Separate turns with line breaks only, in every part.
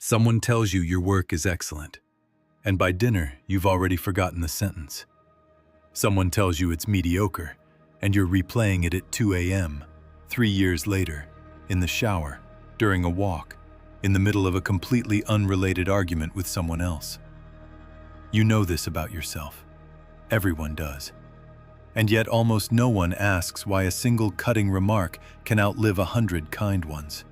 Someone tells you your work is excellent, and by dinner, you've already forgotten the sentence. Someone tells you it's mediocre, and you're replaying it at 2 a.m., 3 years later, in the shower, during a walk, in the middle of a completely unrelated argument with someone else. You know this about yourself. Everyone does. And yet almost no one asks why a single cutting remark can outlive 100 kind ones.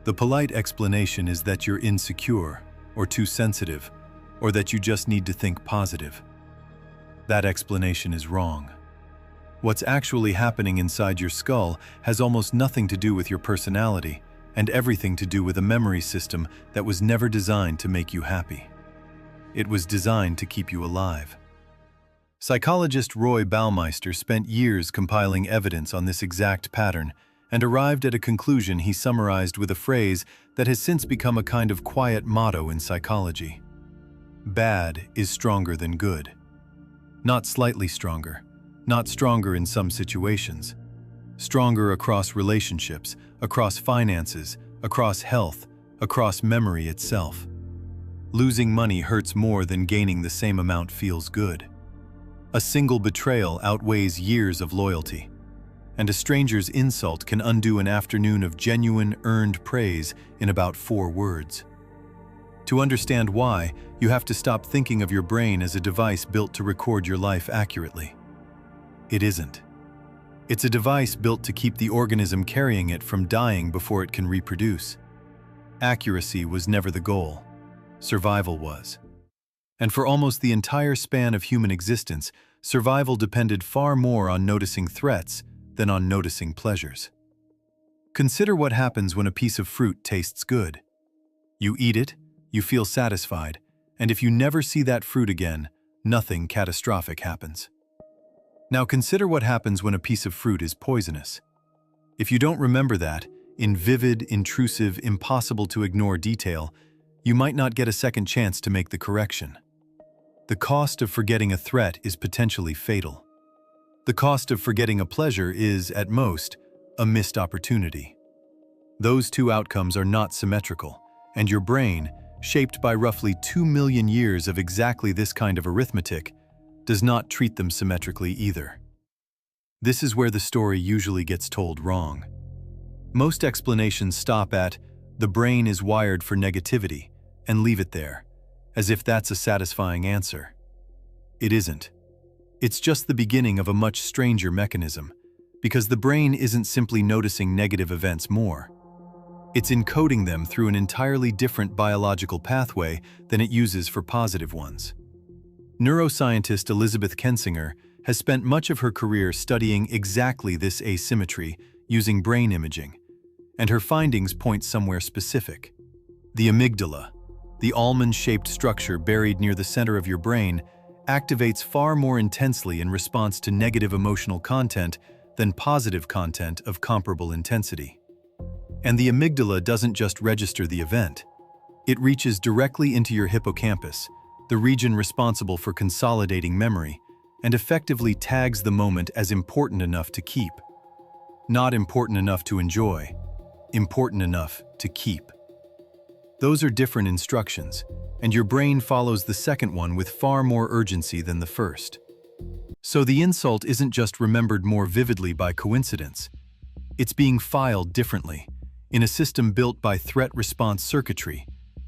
The polite explanation is that you're insecure, or too sensitive, or that you just need to think positive. That explanation is wrong. What's actually happening inside your skull has almost nothing to do with your personality, and everything to do with a memory system that was never designed to make you happy. It was designed to keep you alive. Psychologist Roy Baumeister spent years compiling evidence on this exact pattern and arrived at a conclusion he summarized with a phrase that has since become a kind of quiet motto in psychology. Bad is stronger than good. Not slightly stronger, not stronger in some situations. Stronger across relationships, across finances, across health, across memory itself. Losing money hurts more than gaining the same amount feels good. A single betrayal outweighs years of loyalty, and a stranger's insult can undo an afternoon of genuine, earned praise in about 4 words. To understand why, you have to stop thinking of your brain as a device built to record your life accurately. It isn't. It's a device built to keep the organism carrying it from dying before it can reproduce. Accuracy was never the goal. Survival was. And for almost the entire span of human existence, survival depended far more on noticing threats than on noticing pleasures. Consider what happens when a piece of fruit tastes good. You eat it, you feel satisfied, and if you never see that fruit again, nothing catastrophic happens. Now consider what happens when a piece of fruit is poisonous. If you don't remember that, in vivid, intrusive, impossible to ignore detail, you might not get a second chance to make the correction. The cost of forgetting a threat is potentially fatal. The cost of forgetting a pleasure is, at most, a missed opportunity. Those two outcomes are not symmetrical, and your brain, shaped by roughly 2 million years of exactly this kind of arithmetic, does not treat them symmetrically either. This is where the story usually gets told wrong. Most explanations stop at, the brain is wired for negativity, and leave it there, as if that's a satisfying answer. It isn't. It's just the beginning of a much stranger mechanism, because the brain isn't simply noticing negative events more. It's encoding them through an entirely different biological pathway than it uses for positive ones. Neuroscientist Elizabeth Kensinger has spent much of her career studying exactly this asymmetry using brain imaging, and her findings point somewhere specific. The amygdala, the almond-shaped structure buried near the center of your brain, activates far more intensely in response to negative emotional content than positive content of comparable intensity. And the amygdala doesn't just register the event. It reaches directly into your hippocampus, the region responsible for consolidating memory, and effectively tags the moment as important enough to keep. Not important enough to enjoy, important enough to keep. Those are different instructions, and your brain follows the second one with far more urgency than the first. So the insult isn't just remembered more vividly by coincidence. It's being filed differently, in a system built by threat response circuitry,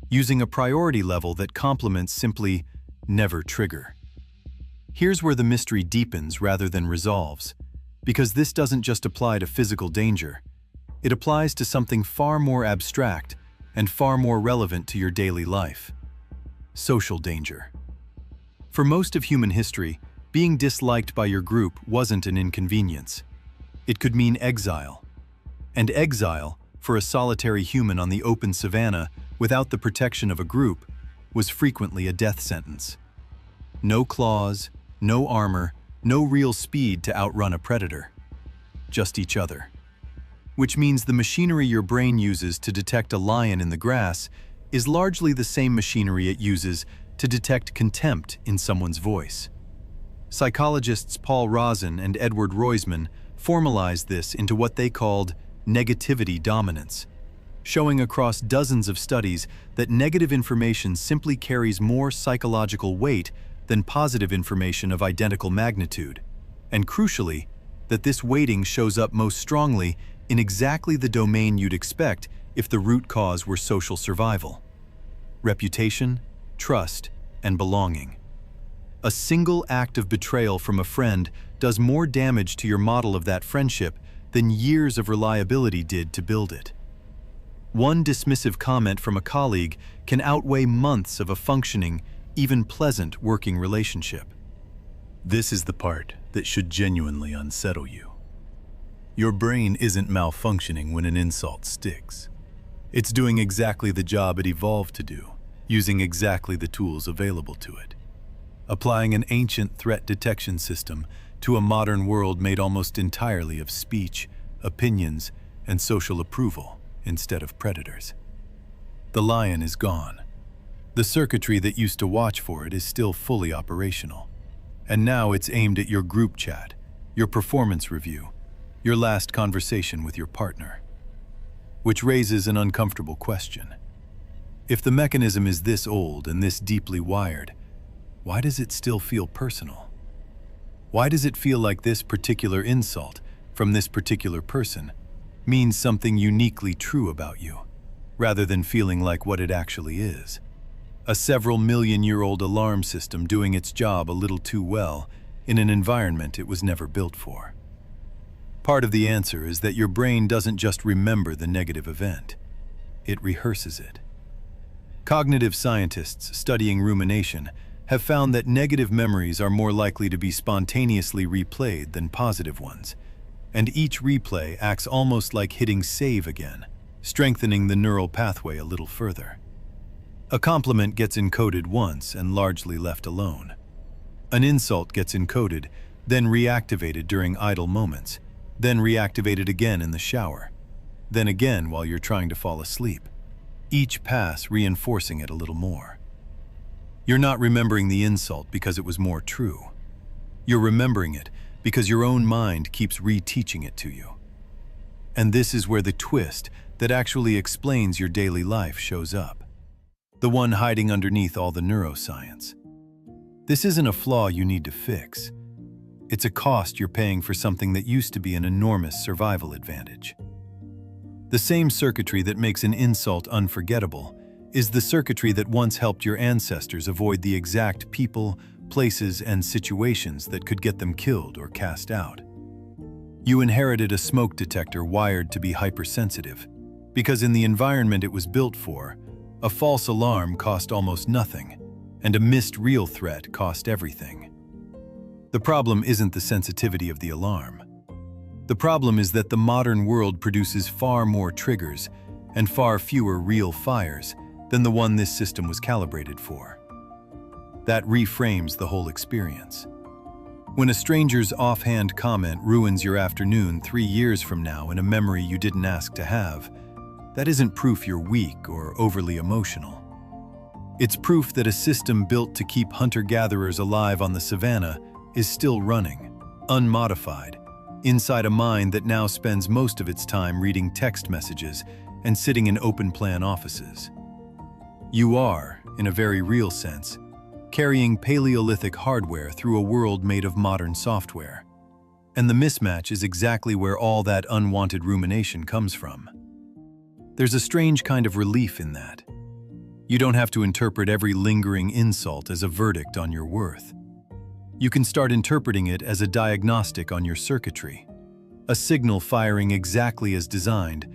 using a priority level that complements simply never trigger. Here's where the mystery deepens rather than resolves, because this doesn't just apply to physical danger. It applies to something far more abstract and far more relevant to your daily life. Social danger. For most of human history, being disliked by your group wasn't an inconvenience. It could mean exile. And exile, for a solitary human on the open savanna without the protection of a group, was frequently a death sentence. No claws, no armor, no real speed to outrun a predator. Just each other. Which means the machinery your brain uses to detect a lion in the grass is largely the same machinery it uses to detect contempt in someone's voice. Psychologists Paul Rozin and Edward Roisman formalized this into what they called negativity dominance, showing across dozens of studies that negative information simply carries more psychological weight than positive information of identical magnitude, and crucially, that this weighting shows up most strongly in exactly the domain you'd expect if the root cause were social survival: reputation, trust, and belonging. A single act of betrayal from a friend does more damage to your model of that friendship than years of reliability did to build it. One dismissive comment from a colleague can outweigh months of a functioning, even pleasant working relationship. This is the part that should genuinely unsettle you. Your brain isn't malfunctioning when an insult sticks. It's doing exactly the job it evolved to do, using exactly the tools available to it. Applying an ancient threat detection system to a modern world made almost entirely of speech, opinions, and social approval instead of predators. The lion is gone. The circuitry that used to watch for it is still fully operational. And now it's aimed at your group chat, your performance review, your last conversation with your partner. Which raises an uncomfortable question. If the mechanism is this old and this deeply wired, why does it still feel personal? Why does it feel like this particular insult from this particular person means something uniquely true about you, rather than feeling like what it actually is? A several million-year-old alarm system doing its job a little too well in an environment it was never built for. Part of the answer is that your brain doesn't just remember the negative event, it rehearses it. Cognitive scientists studying rumination have found that negative memories are more likely to be spontaneously replayed than positive ones, and each replay acts almost like hitting save again, strengthening the neural pathway a little further. A compliment gets encoded once and largely left alone. An insult gets encoded, then reactivated during idle moments, then reactivated again in the shower, then again while you're trying to fall asleep, each pass reinforcing it a little more. You're not remembering the insult because it was more true. You're remembering it because your own mind keeps reteaching it to you. And this is where the twist that actually explains your daily life shows up. The one hiding underneath all the neuroscience. This isn't a flaw you need to fix. It's a cost you're paying for something that used to be an enormous survival advantage. The same circuitry that makes an insult unforgettable is the circuitry that once helped your ancestors avoid the exact people, places, and situations that could get them killed or cast out. You inherited a smoke detector wired to be hypersensitive, because in the environment it was built for, a false alarm cost almost nothing, and a missed real threat cost everything. The problem isn't the sensitivity of the alarm. The problem is that the modern world produces far more triggers and far fewer real fires than the one this system was calibrated for. That reframes the whole experience. When a stranger's offhand comment ruins your afternoon 3 years from now in a memory you didn't ask to have, that isn't proof you're weak or overly emotional. It's proof that a system built to keep hunter-gatherers alive on the savannah is still running, unmodified, inside a mind that now spends most of its time reading text messages and sitting in open-plan offices. You are, in a very real sense, carrying Paleolithic hardware through a world made of modern software. And the mismatch is exactly where all that unwanted rumination comes from. There's a strange kind of relief in that. You don't have to interpret every lingering insult as a verdict on your worth. You can start interpreting it as a diagnostic on your circuitry, a signal firing exactly as designed,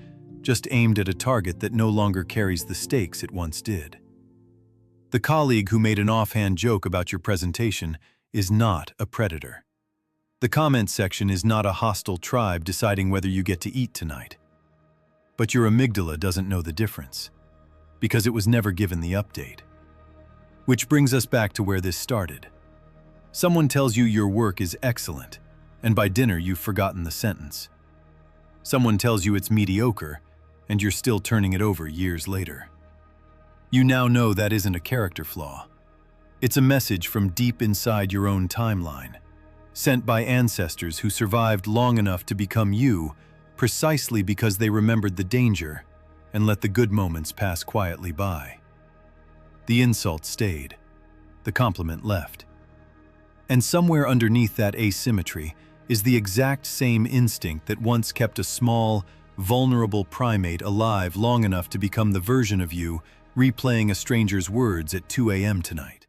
just aimed at a target that no longer carries the stakes it once did. The colleague who made an offhand joke about your presentation is not a predator. The comment section is not a hostile tribe deciding whether you get to eat tonight. But your amygdala doesn't know the difference, because it was never given the update. Which brings us back to where this started. Someone tells you your work is excellent, and by dinner you've forgotten the sentence. Someone tells you it's mediocre, and you're still turning it over years later. You now know that isn't a character flaw. It's a message from deep inside your own timeline, sent by ancestors who survived long enough to become you precisely because they remembered the danger and let the good moments pass quietly by. The insult stayed. The compliment left. And somewhere underneath that asymmetry is the exact same instinct that once kept a small, vulnerable primate alive long enough to become the version of you replaying a stranger's words at 2 a.m. tonight.